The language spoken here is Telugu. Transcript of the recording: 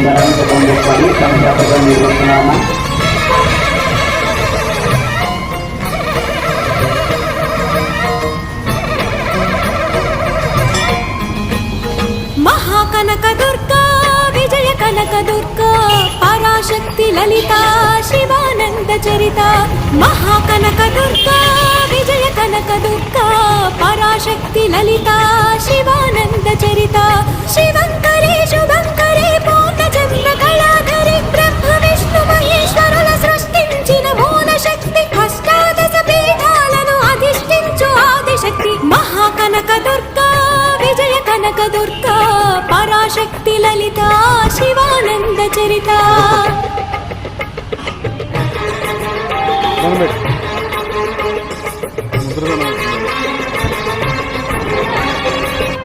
స్వామి సంస్థాపకుగా నిర్వహిస్తున్నామా. మహాకనక దుర్గా విజయ కనక దుర్గా పరాశక్తి లలిత శివానంద చరిత. మహాకనక దుర్గా విజయ కనక దుర్గా పరాశక్తి లలిత శివానంద చరిత. శివంకరి శుభంకరి పూర్ణచంద్ర కళాధరి బ్రహ్మ విష్ణు మహేశ్వరుల సృష్టించిన మూల శక్తి. అష్టాదశ పీఠాలను అధిష్ఠించు ఆదిశక్తి. మహాకనక దుర్గా విజయ కనక దుర్గా పరాశక్తి లలిత శివానంద చరిత. ముద్ర